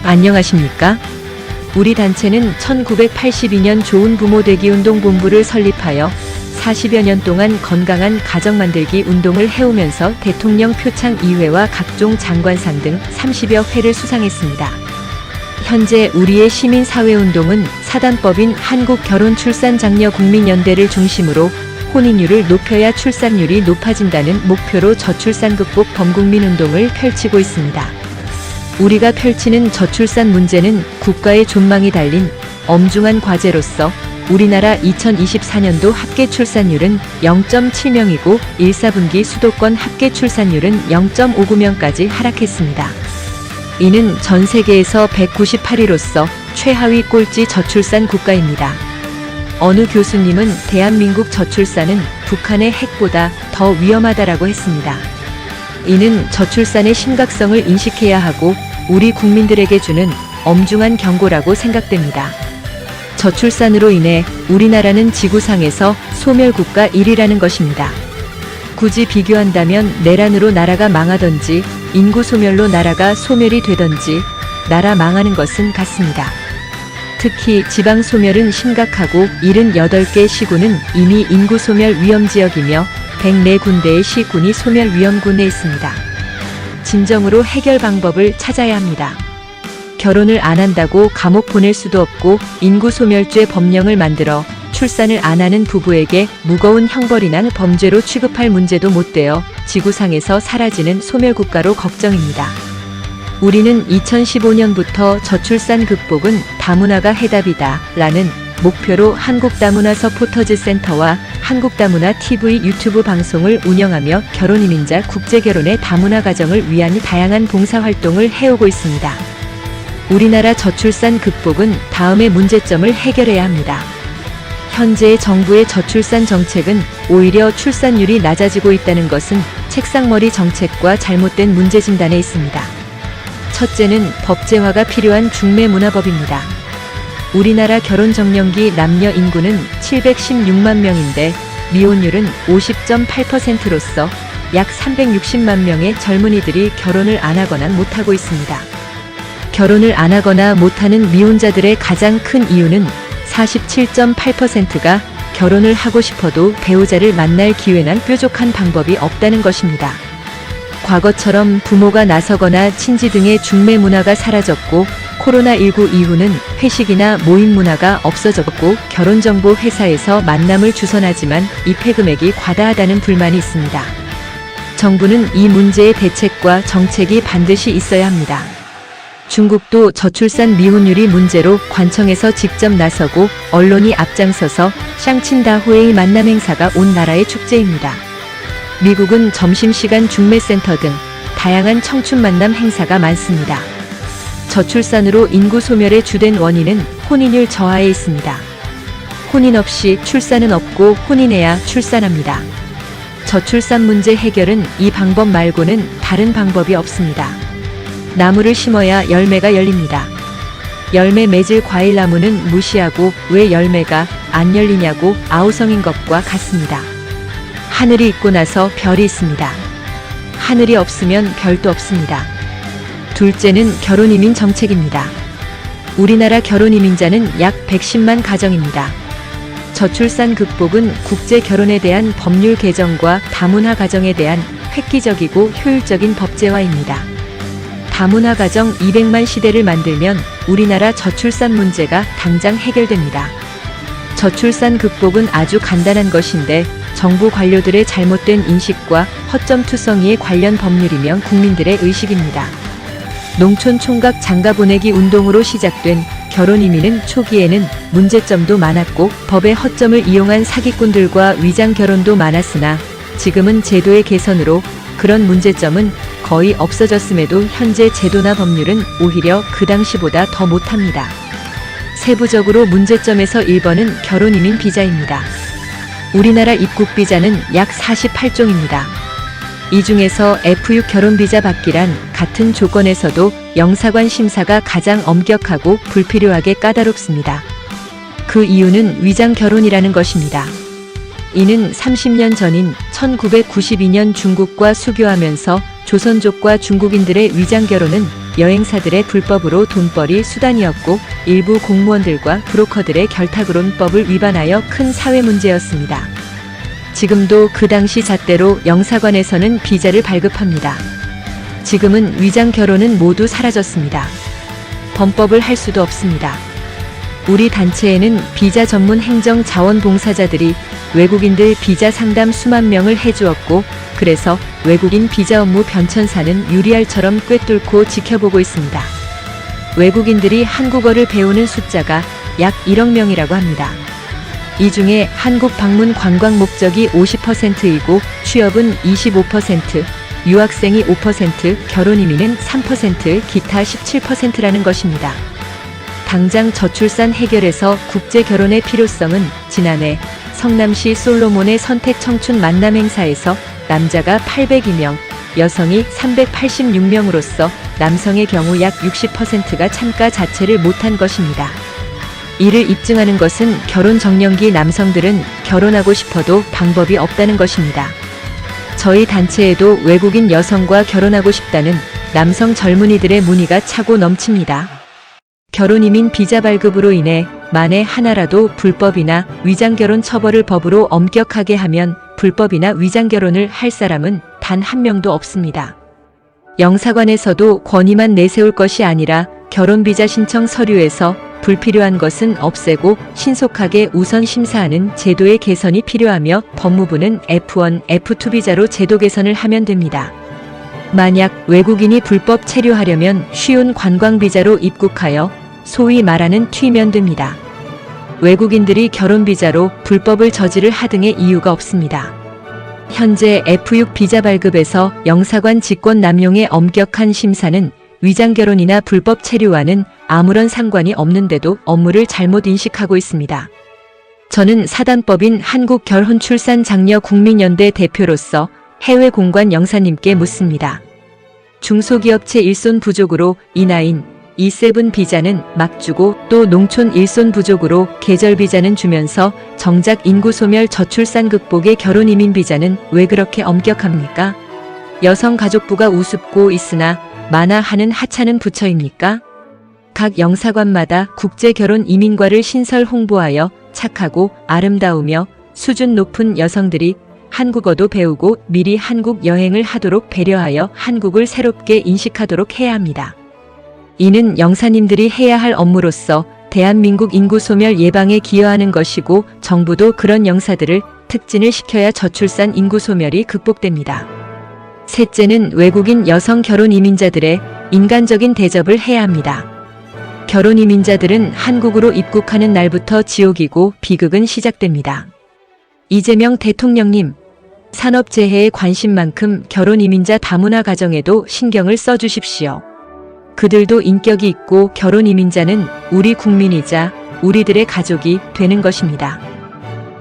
안녕하십니까? 우리 단체는 1982년 좋은 부모 되기 운동본부를 설립하여 40여 년 동안 건강한 가정 만들기 운동을 해오면서 대통령 표창 2회와 각종 장관상 등 30여 회를 수상했습니다. 현재 우리의 시민사회운동은 사단법인 한국결혼출산장려국민연대를 중심으로 혼인율을 높여야 출산율이 높아진다는 목표로 저출산 극복 범국민운동을 펼치고 있습니다. 우리가 펼치는 저출산 문제는 국가의 존망이 달린 엄중한 과제로서 우리나라 2024년도 합계 출산율은 0.7명이고 1, 4분기 수도권 합계 출산율은 0.59명까지 하락했습니다. 이는 전 세계에서 198위로서 최하위 꼴찌 저출산 국가입니다. 어느 교수님은 대한민국 저출산은 북한의 핵보다 더 위험하다라고 했습니다. 이는 저출산의 심각성을 인식해야 하고 우리 국민들에게 주는 엄중한 경고라고 생각됩니다. 저출산으로 인해 우리나라는 지구상에서 소멸국가 1위라는 것입니다. 굳이 비교한다면 내란으로 나라가 망하던지 인구 소멸로 나라가 소멸이 되던지 나라 망하는 것은 같습니다. 특히 지방 소멸은 심각하고 78개 시군은 이미 인구 소멸 위험지역이며 104군데의 시군이 소멸 위험군에 있습니다. 진정으로 해결 방법을 찾아야 합니다. 결혼을 안 한다고 감옥 보낼 수도 없고 인구 소멸죄 법령을 만들어 출산을 안 하는 부부에게 무거운 형벌이 난 범죄로 취급할 문제도 못 되어 지구상에서 사라지는 소멸국가로 걱정입니다. 우리는 2015년부터 저출산 극복은 다문화가 해답이다 라는 목표로 한국다문화 서포터즈 센터와 한국다문화 TV 유튜브 방송을 운영하며 결혼이민자 국제결혼의 다문화 가정을 위한 다양한 봉사활동을 해오고 있습니다. 우리나라 저출산 극복은 다음의 문제점을 해결해야 합니다. 현재 정부의 저출산 정책은 오히려 출산율이 낮아지고 있다는 것은 책상머리 정책과 잘못된 문제 진단에 있습니다. 첫째는 법제화가 필요한 중매문화법입니다. 우리나라 결혼정년기 남녀 인구는 716만 명인데 미혼율은 50.8%로서 약 360만 명의 젊은이들이 결혼을 안 하거나 못하고 있습니다. 결혼을 안 하거나 못하는 미혼자들의 가장 큰 이유는 47.8%가 결혼을 하고 싶어도 배우자를 만날 기회나 뾰족한 방법이 없다는 것입니다. 과거처럼 부모가 나서거나 친지 등의 중매 문화가 사라졌고 코로나19 이후는 회식이나 모임 문화가 없어졌고 결혼정보 회사에서 만남을 주선하지만 입회 금액이 과다하다는 불만이 있습니다. 정부는 이 문제의 대책과 정책이 반드시 있어야 합니다. 중국도 저출산 미혼율이 문제로 관청에서 직접 나서고 언론이 앞장서서 샹친다호에이 만남 행사가 온 나라의 축제입니다. 미국은 점심시간 중매센터 등 다양한 청춘 만남 행사가 많습니다. 저출산으로 인구 소멸의 주된 원인은 혼인율 저하에 있습니다. 혼인 없이 출산은 없고 혼인해야 출산합니다. 저출산 문제 해결은 이 방법 말고는 다른 방법이 없습니다. 나무를 심어야 열매가 열립니다. 열매 맺을 과일나무는 무시하고 왜 열매가 안 열리냐고 아우성인 것과 같습니다. 하늘이 있고 나서 별이 있습니다. 하늘이 없으면 별도 없습니다. 둘째는 결혼이민 정책입니다. 우리나라 결혼이민자는 약 110만 가정입니다. 저출산 극복은 국제 결혼에 대한 법률 개정과 다문화 가정에 대한 획기적이고 효율적인 법제화입니다. 다문화 가정 200만 시대를 만들면 우리나라 저출산 문제가 당장 해결됩니다. 저출산 극복은 아주 간단한 것인데 정부 관료들의 잘못된 인식과 허점투성이의 관련 법률이면 국민들의 의식입니다. 농촌 총각 장가 보내기 운동으로 시작된 결혼이민은 초기에는 문제점도 많았고 법의 허점을 이용한 사기꾼들과 위장 결혼도 많았으나 지금은 제도의 개선으로 그런 문제점은 거의 없어졌음에도 현재 제도나 법률은 오히려 그 당시보다 더 못합니다. 세부적으로 문제점에서 1번은 결혼이민 비자입니다. 우리나라 입국 비자는 약 48종입니다. 이 중에서 F6 결혼비자 받기란 같은 조건에서도 영사관 심사가 가장 엄격하고 불필요하게 까다롭습니다. 그 이유는 위장 결혼이라는 것입니다. 이는 30년 전인 1992년 중국과 수교하면서 조선족과 중국인들의 위장 결혼은 여행사들의 불법으로 돈벌이 수단이었고 일부 공무원들과 브로커들의 결탁으론법을 위반하여 큰 사회 문제였습니다. 지금도 그 당시 잣대로 영사관에서는 비자를 발급합니다. 지금은 위장 결혼은 모두 사라졌습니다. 범법을 할 수도 없습니다. 우리 단체에는 비자 전문 행정 자원봉사자들이 외국인들 비자 상담 수만 명을 해주었고 그래서 외국인 비자 업무 변천사는 유리알처럼 꿰뚫고 지켜보고 있습니다. 외국인들이 한국어를 배우는 숫자가 약 1억 명이라고 합니다. 이 중에 한국 방문 관광 목적이 50%이고 취업은 25%, 유학생이 5%, 결혼 이민은 3%, 기타 17%라는 것입니다. 당장 저출산 해결에서 국제 결혼의 필요성은 지난해 성남시 솔로몬의 선택 청춘 만남 행사에서 남자가 802명, 여성이 386명으로서 남성의 경우 약 60%가 참가 자체를 못한 것입니다. 이를 입증하는 것은 결혼 정년기 남성들은 결혼하고 싶어도 방법이 없다는 것입니다. 저희 단체에도 외국인 여성과 결혼하고 싶다는 남성 젊은이들의 문의가 차고 넘칩니다. 결혼 이민 비자 발급으로 인해 만에 하나라도 불법이나 위장결혼 처벌을 법으로 엄격하게 하면 불법이나 위장결혼을 할 사람은 단 한 명도 없습니다. 영사관에서도 권위만 내세울 것이 아니라 결혼비자 신청 서류에서 불필요한 것은 없애고 신속하게 우선 심사하는 제도의 개선이 필요하며 법무부는 F1, F2 비자로 제도 개선을 하면 됩니다. 만약 외국인이 불법 체류하려면 쉬운 관광비자로 입국하여 소위 말하는 튀면 됩니다. 외국인들이 결혼비자로 불법을 저지를 하등의 이유가 없습니다. 현재 F6 비자 발급에서 영사관 직권 남용의 엄격한 심사는 위장결혼이나 불법 체류와는 아무런 상관이 없는데도 업무를 잘못 인식하고 있습니다. 저는 사단법인 한국결혼출산장려국민연대 대표로서 해외 공관 영사님께 묻습니다. 중소기업체 일손 부족으로 E9, E7 비자는 막 주고 또 농촌 일손 부족으로 계절 비자는 주면서 정작 인구소멸 저출산 극복의 결혼 이민 비자는 왜 그렇게 엄격합니까? 여성가족부가 우습고 있으나 만화하는 하찮은 부처입니까? 각 영사관마다 국제결혼 이민과를 신설 홍보하여 착하고 아름다우며 수준 높은 여성들이 한국어도 배우고 미리 한국 여행을 하도록 배려하여 한국을 새롭게 인식하도록 해야 합니다. 이는 영사님들이 해야 할 업무로서 대한민국 인구 소멸 예방에 기여하는 것이고 정부도 그런 영사들을 특진을 시켜야 저출산 인구 소멸이 극복됩니다. 셋째는 외국인 여성 결혼 이민자들의 인간적인 대접을 해야 합니다. 결혼 이민자들은 한국으로 입국하는 날부터 지옥이고 비극은 시작됩니다. 이재명 대통령님, 산업재해에 관심만큼 결혼 이민자 다문화 가정에도 신경을 써주십시오. 그들도 인격이 있고 결혼 이민자는 우리 국민이자 우리들의 가족이 되는 것입니다.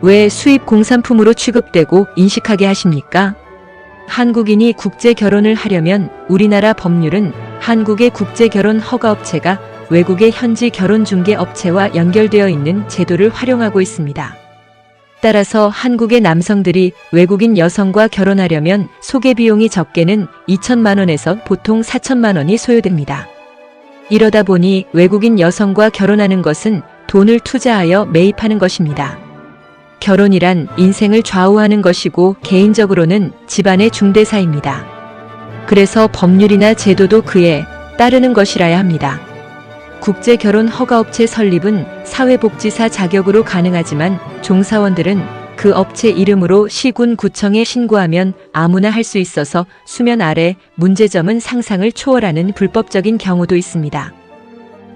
왜 수입 공산품으로 취급되고 인식하게 하십니까? 한국인이 국제 결혼을 하려면 우리나라 법률은 한국의 국제 결혼 허가업체가 외국의 현지 결혼 중개 업체와 연결되어 있는 제도를 활용하고 있습니다. 따라서 한국의 남성들이 외국인 여성과 결혼하려면 소개 비용이 적게는 2천만 원에서 보통 4천만 원이 소요됩니다. 이러다 보니 외국인 여성과 결혼하는 것은 돈을 투자하여 매입하는 것입니다. 결혼이란 인생을 좌우하는 것이고 개인적으로는 집안의 중대사입니다. 그래서 법률이나 제도도 그에 따르는 것이라야 합니다. 국제결혼 허가업체 설립은 사회복지사 자격으로 가능하지만 종사원들은 그 업체 이름으로 시군 구청에 신고하면 아무나 할 수 있어서 수면 아래 문제점은 상상을 초월하는 불법적인 경우도 있습니다.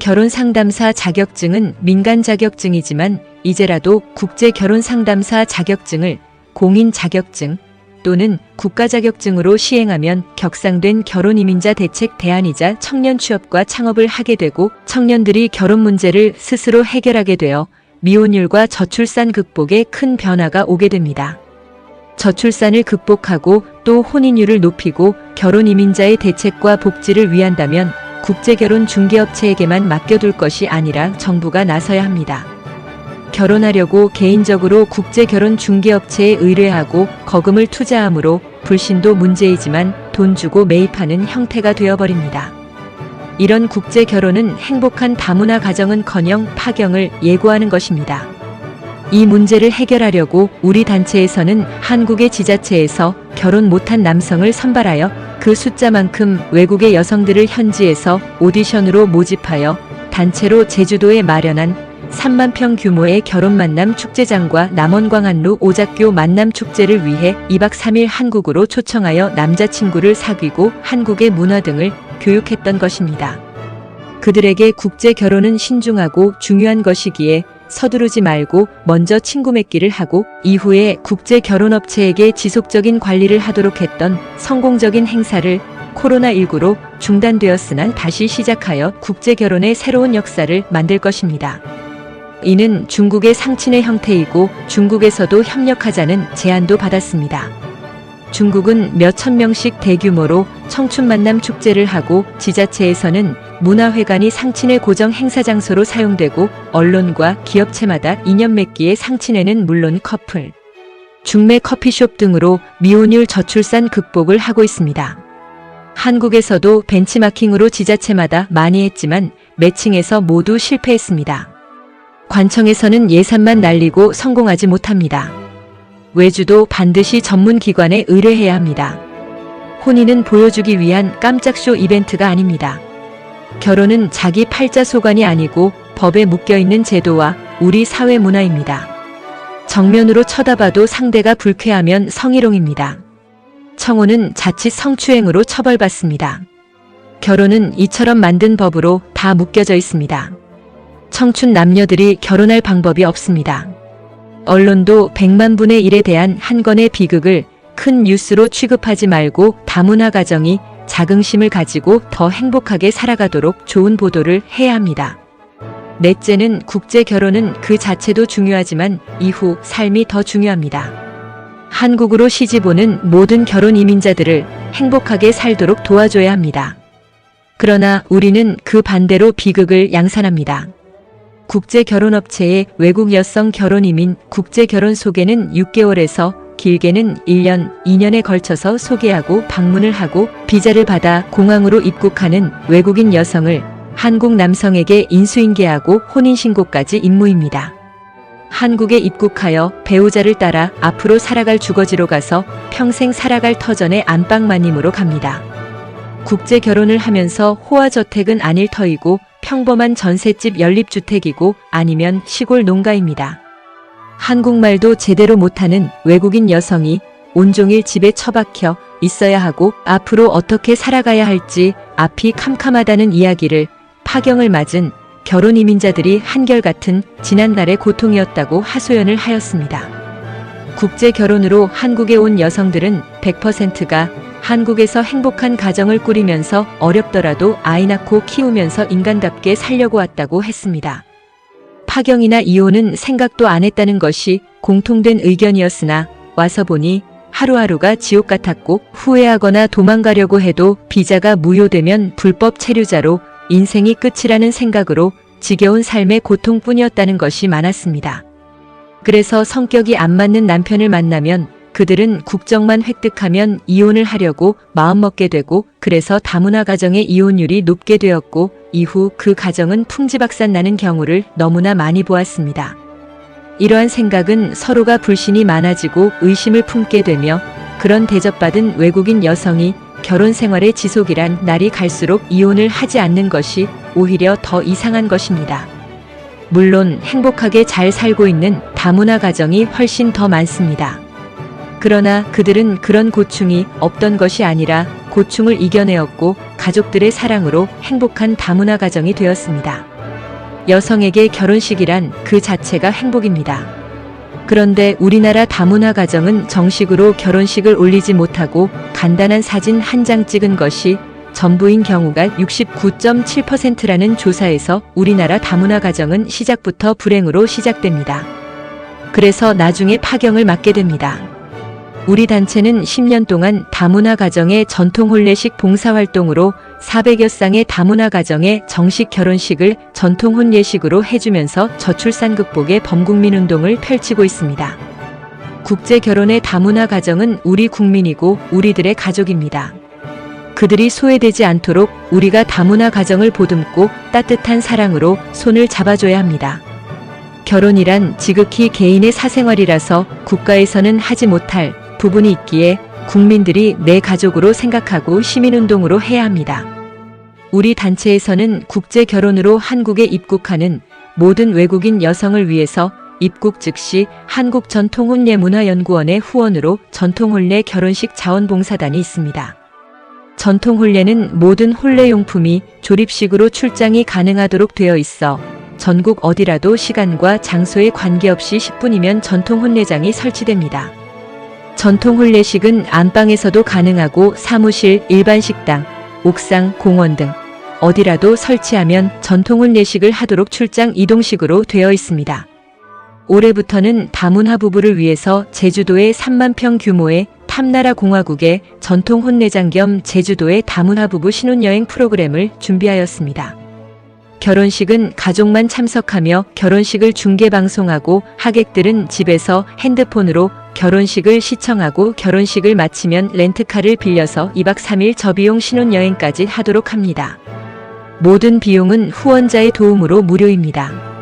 결혼상담사 자격증은 민간 자격증이지만 이제라도 국제결혼상담사 자격증을 공인 자격증 또는 국가 자격증으로 시행하면 격상된 결혼 이민자 대책 대안이자 청년 취업과 창업을 하게 되고 청년들이 결혼 문제를 스스로 해결하게 되어 미혼율과 저출산 극복에 큰 변화가 오게 됩니다. 저출산을 극복하고 또 혼인율을 높이고 결혼 이민자의 대책과 복지를 위한다면 국제결혼 중개업체에게만 맡겨둘 것이 아니라 정부가 나서야 합니다. 결혼하려고 개인적으로 국제결혼 중개업체에 의뢰하고 거금을 투자하므로 불신도 문제이지만 돈 주고 매입하는 형태가 되어버립니다. 이런 국제 결혼은 행복한 다문화 가정은커녕 파경을 예고하는 것입니다. 이 문제를 해결하려고 우리 단체에서는 한국의 지자체에서 결혼 못한 남성을 선발하여 그 숫자만큼 외국의 여성들을 현지에서 오디션으로 모집하여 단체로 제주도에 마련한 3만 평 규모의 결혼 만남 축제장과 남원광안루 오작교 만남 축제를 위해 2박 3일 한국으로 초청하여 남자친구를 사귀고 한국의 문화 등을 교육했던 것입니다. 그들에게 국제 결혼은 신중하고 중요한 것이기에 서두르지 말고 먼저 친구 맺기를 하고 이후에 국제 결혼업체에게 지속적인 관리를 하도록 했던 성공적인 행사를 코로나19로 중단되었으나 다시 시작하여 국제 결혼의 새로운 역사를 만들 것입니다. 이는 중국의 상친의 형태이고 중국에서도 협력하자는 제안도 받았습니다. 중국은 몇천 명씩 대규모로 청춘 만남 축제를 하고 지자체에서는 문화회관이 상친의 고정 행사 장소로 사용되고 언론과 기업체마다 인연 맺기에 상친회는 물론 커플, 중매 커피숍 등으로 미혼율 저출산 극복을 하고 있습니다. 한국에서도 벤치마킹으로 지자체마다 많이 했지만 매칭에서 모두 실패했습니다. 관청에서는 예산만 날리고 성공하지 못합니다. 외주도 반드시 전문기관에 의뢰해야 합니다. 혼인은 보여주기 위한 깜짝쇼 이벤트가 아닙니다. 결혼은 자기 팔자 소관이 아니고 법에 묶여있는 제도와 우리 사회 문화입니다. 정면으로 쳐다봐도 상대가 불쾌하면 성희롱입니다. 청혼은 자칫 성추행으로 처벌받습니다. 결혼은 이처럼 만든 법으로 다 묶여져 있습니다. 청춘 남녀들이 결혼할 방법이 없습니다. 언론도 100만 분의 1에 대한 한 건의 비극을 큰 뉴스로 취급하지 말고 다문화 가정이 자긍심을 가지고 더 행복하게 살아가도록 좋은 보도를 해야 합니다. 넷째는 국제 결혼은 그 자체도 중요하지만 이후 삶이 더 중요합니다. 한국으로 시집 오는 모든 결혼 이민자들을 행복하게 살도록 도와줘야 합니다. 그러나 우리는 그 반대로 비극을 양산합니다. 국제 결혼업체의 외국 여성 결혼 이민 국제 결혼 소개는 6개월에서 길게는 1년, 2년에 걸쳐서 소개하고 방문을 하고 비자를 받아 공항으로 입국하는 외국인 여성을 한국 남성에게 인수인계하고 혼인신고까지 임무입니다. 한국에 입국하여 배우자를 따라 앞으로 살아갈 주거지로 가서 평생 살아갈 터전의 안방마님으로 갑니다. 국제 결혼을 하면서 호화저택은 아닐 터이고 평범한 전셋집 연립주택이고 아니면 시골 농가입니다. 한국말도 제대로 못하는 외국인 여성이 온종일 집에 처박혀 있어야 하고 앞으로 어떻게 살아가야 할지 앞이 캄캄하다는 이야기를 파경을 맞은 결혼 이민자들이 한결같은 지난날의 고통이었다고 하소연을 하였습니다. 국제 결혼으로 한국에 온 여성들은 100%가 한국에서 행복한 가정을 꾸리면서 어렵더라도 아이 낳고 키우면서 인간답게 살려고 왔다고 했습니다. 파경이나 이혼은 생각도 안 했다는 것이 공통된 의견이었으나 와서 보니 하루하루가 지옥 같았고 후회하거나 도망가려고 해도 비자가 무효되면 불법 체류자로 인생이 끝이라는 생각으로 지겨운 삶의 고통뿐이었다는 것이 많았습니다. 그래서 성격이 안 맞는 남편을 만나면 그들은 국적만 획득하면 이혼을 하려고 마음먹게 되고 그래서 다문화 가정의 이혼율이 높게 되었고 이후 그 가정은 풍지박산 나는 경우를 너무나 많이 보았습니다. 이러한 생각은 서로가 불신이 많아지고 의심을 품게 되며 그런 대접받은 외국인 여성이 결혼 생활의 지속이란 날이 갈수록 이혼을 하지 않는 것이 오히려 더 이상한 것입니다. 물론 행복하게 잘 살고 있는 다문화 가정이 훨씬 더 많습니다. 그러나 그들은 그런 고충이 없던 것이 아니라 고충을 이겨내었고 가족들의 사랑으로 행복한 다문화 가정이 되었습니다. 여성에게 결혼식이란 그 자체가 행복입니다. 그런데 우리나라 다문화 가정은 정식으로 결혼식을 올리지 못하고 간단한 사진 한 장 찍은 것이 전부인 경우가 69.7%라는 조사에서 우리나라 다문화 가정은 시작부터 불행으로 시작됩니다. 그래서 나중에 파경을 맞게 됩니다. 우리 단체는 10년 동안 다문화 가정의 전통 혼례식 봉사활동으로 400여 쌍의 다문화 가정의 정식 결혼식을 전통 혼례식으로 해주면서 저출산 극복의 범국민 운동을 펼치고 있습니다. 국제 결혼의 다문화 가정은 우리 국민이고 우리들의 가족입니다. 그들이 소외되지 않도록 우리가 다문화 가정을 보듬고 따뜻한 사랑으로 손을 잡아줘야 합니다. 결혼이란 지극히 개인의 사생활이라서 국가에서는 하지 못할 부분이 있기에 국민들이 내 가족으로 생각하고 시민운동으로 해야 합니다. 우리 단체에서는 국제 결혼으로 한국에 입국하는 모든 외국인 여성을 위해서 입국 즉시 한국전통혼례문화연구원의 후원으로 전통혼례 결혼식 자원봉사단이 있습니다. 전통혼례는 모든 혼례용품이 조립식으로 출장이 가능하도록 되어 있어 전국 어디라도 시간과 장소에 관계없이 10분이면 전통혼례장이 설치됩니다. 전통혼례식은 안방에서도 가능하고 사무실, 일반 식당, 옥상, 공원 등 어디라도 설치하면 전통혼례식을 하도록 출장 이동식으로 되어 있습니다. 올해부터는 다문화 부부를 위해서 제주도의 3만 평 규모의 탐나라 공화국의 전통 혼례장 겸 제주도의 다문화 부부 신혼여행 프로그램을 준비하였습니다. 결혼식은 가족만 참석하며 결혼식을 중계방송하고 하객들은 집에서 핸드폰으로 결혼식을 시청하고 결혼식을 마치면 렌트카를 빌려서 2박 3일 저비용 신혼여행까지 하도록 합니다. 모든 비용은 후원자의 도움으로 무료입니다.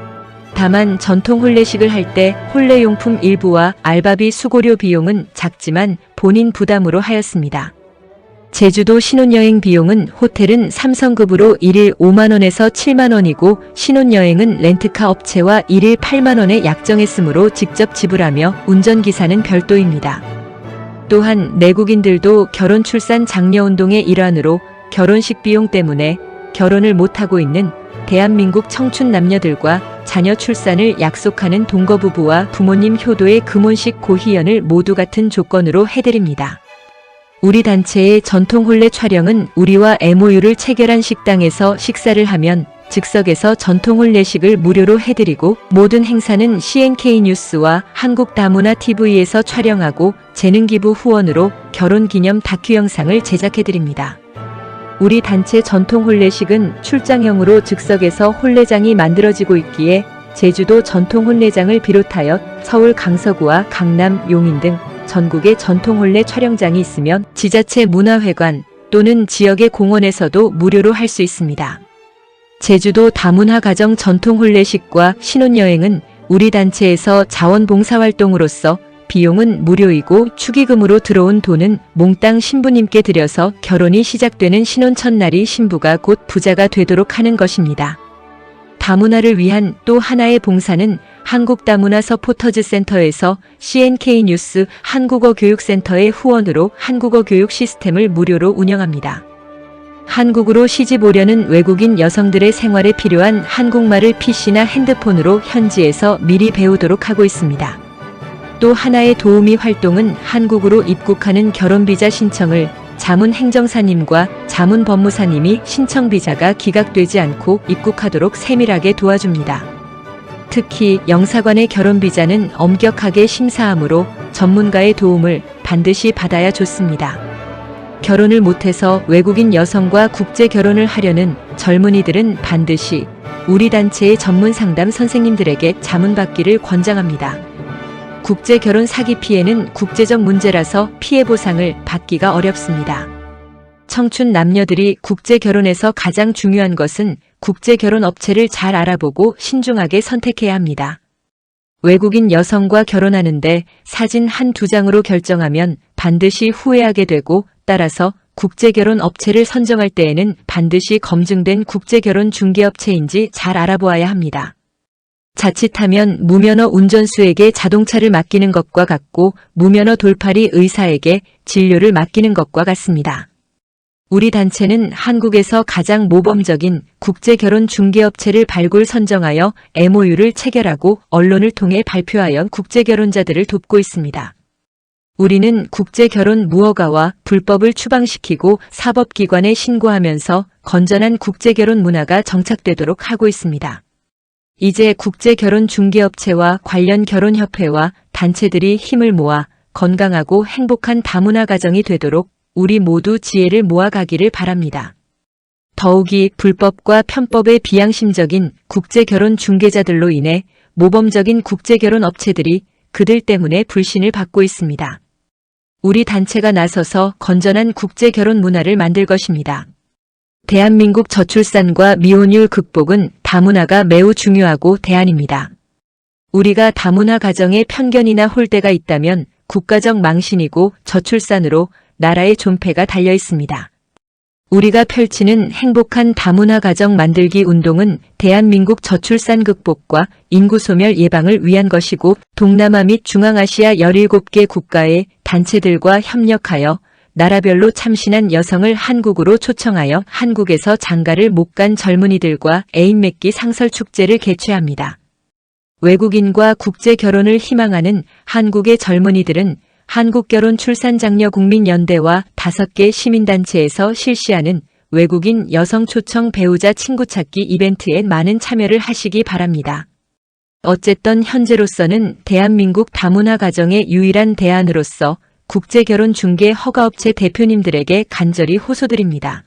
다만 전통 혼례식을 할 때 혼례용품 일부와 알바비 수고료 비용은 작지만 본인 부담으로 하였습니다. 제주도 신혼여행 비용은 호텔은 삼성급으로 1일 5만원에서 7만원이고 신혼여행은 렌트카 업체와 1일 8만원에 약정했으므로 직접 지불하며 운전기사는 별도입니다. 또한 내국인들도 결혼 출산 장려운동의 일환으로 결혼식 비용 때문에 결혼을 못하고 있는 대한민국 청춘 남녀들과 자녀 출산을 약속하는 동거부부와 부모님 효도의 금혼식 고희연을 모두 같은 조건으로 해드립니다. 우리 단체의 전통혼례 촬영은 우리와 MOU를 체결한 식당에서 식사를 하면 즉석에서 전통혼례식을 무료로 해드리고 모든 행사는 CNK뉴스와 한국다문화TV에서 촬영하고 재능기부 후원으로 결혼기념 다큐 영상을 제작해드립니다. 우리 단체 전통혼례식은 출장형으로 즉석에서 혼례장이 만들어지고 있기에 제주도 전통혼례장을 비롯하여 서울 강서구와 강남, 용인 등 전국의 전통혼례 촬영장이 있으면 지자체 문화회관 또는 지역의 공원에서도 무료로 할 수 있습니다. 제주도 다문화 가정 전통혼례식과 신혼여행은 우리 단체에서 자원봉사활동으로서 비용은 무료이고 축의금으로 들어온 돈은 몽땅 신부님께 드려서 결혼이 시작되는 신혼 첫날이 신부가 곧 부자가 되도록 하는 것입니다. 다문화를 위한 또 하나의 봉사는 한국다문화 서포터즈 센터에서 CNK뉴스 한국어교육센터의 후원으로 한국어 교육 시스템을 무료로 운영합니다. 한국으로 시집 오려는 외국인 여성들의 생활에 필요한 한국말을 PC나 핸드폰으로 현지에서 미리 배우도록 하고 있습니다. 또 하나의 도우미 활동은 한국으로 입국하는 결혼비자 신청을 자문행정사님과 자문법무사님이 신청비자가 기각되지 않고 입국하도록 세밀하게 도와줍니다. 특히 영사관의 결혼비자는 엄격하게 심사하므로 전문가의 도움을 반드시 받아야 좋습니다. 결혼을 못해서 외국인 여성과 국제 결혼을 하려는 젊은이들은 반드시 우리 단체의 전문 상담 선생님들에게 자문받기를 권장합니다. 국제 결혼 사기 피해는 국제적 문제라서 피해 보상을 받기가 어렵습니다. 청춘 남녀들이 국제 결혼에서 가장 중요한 것은 국제 결혼 업체를 잘 알아보고 신중하게 선택해야 합니다. 외국인 여성과 결혼하는데 사진 한두 장으로 결정하면 반드시 후회하게 되고 따라서 국제 결혼 업체를 선정할 때에는 반드시 검증된 국제 결혼 중개업체인지 잘 알아보아야 합니다. 자칫하면 무면허 운전수에게 자동차를 맡기는 것과 같고 무면허 돌팔이 의사에게 진료를 맡기는 것과 같습니다. 우리 단체는 한국에서 가장 모범적인 국제결혼 중개업체를 발굴 선정하여 MOU를 체결하고 언론을 통해 발표하여 국제결혼자들을 돕고 있습니다. 우리는 국제결혼 무허가와 불법을 추방시키고 사법기관에 신고하면서 건전한 국제결혼 문화가 정착되도록 하고 있습니다. 이제 국제결혼 중개업체와 관련 결혼협회와 단체들이 힘을 모아 건강하고 행복한 다문화 가정이 되도록 우리 모두 지혜를 모아가기를 바랍니다. 더욱이 불법과 편법의 비양심적인 국제결혼 중개자들로 인해 모범적인 국제결혼 업체들이 그들 때문에 불신을 받고 있습니다. 우리 단체가 나서서 건전한 국제 결혼 문화를 만들 것입니다. 대한민국 저출산과 미혼율 극복은 다문화가 매우 중요하고 대안입니다. 우리가 다문화 가정에 편견이나 홀대가 있다면 국가적 망신이고 저출산으로 나라의 존폐가 달려 있습니다. 우리가 펼치는 행복한 다문화 가정 만들기 운동은 대한민국 저출산 극복과 인구 소멸 예방을 위한 것이고 동남아 및 중앙아시아 17개 국가의 단체들과 협력하여 나라별로 참신한 여성을 한국으로 초청하여 한국에서 장가를 못 간 젊은이들과 애인 맺기 상설 축제를 개최합니다. 외국인과 국제 결혼을 희망하는 한국의 젊은이들은 한국결혼출산장려국민연대와 5개 시민단체에서 실시하는 외국인 여성 초청 배우자 친구 찾기 이벤트에 많은 참여를 하시기 바랍니다. 어쨌든 현재로서는 대한민국 다문화 가정의 유일한 대안으로서 국제결혼 중개 허가업체 대표님들에게 간절히 호소드립니다.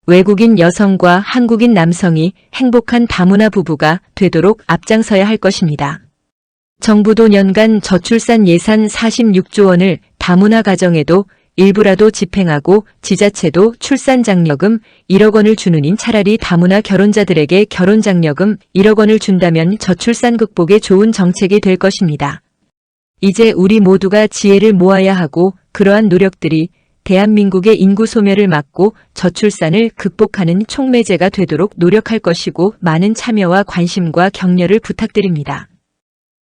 외국인 여성과 한국인 남성이 행복한 다문화 부부가 되도록 앞장서야 할 것입니다. 정부도 연간 저출산 예산 46조 원을 다문화 가정에도 일부라도 집행하고 지자체도 출산장려금 1억 원을 주느니 차라리 다문화 결혼자들에게 결혼장려금 1억 원을 준다면 저출산 극복에 좋은 정책이 될 것입니다. 이제 우리 모두가 지혜를 모아야 하고 그러한 노력들이 대한민국의 인구 소멸을 막고 저출산을 극복하는 촉매제가 되도록 노력할 것이고 많은 참여와 관심과 격려를 부탁드립니다.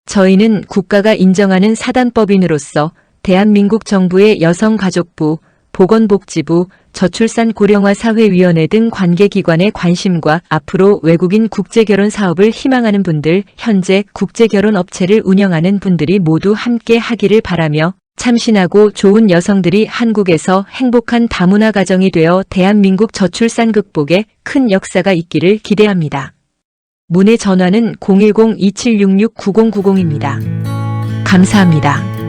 저희는 국가가 인정하는 사단법인으로서 대한민국 정부의 여성가족부, 보건복지부, 저출산 고령화 사회위원회 등 관계기관의 관심과 앞으로 외국인 국제결혼 사업을 희망하는 분들, 현재 국제결혼 업체를 운영하는 분들이 모두 함께 하기를 바라며 참신하고 좋은 여성들이 한국에서 행복한 다문화 가정이 되어 대한민국 저출산 극복에 큰 역사가 있기를 기대합니다. 문의 전화는 010-2766-9090입니다. 감사합니다.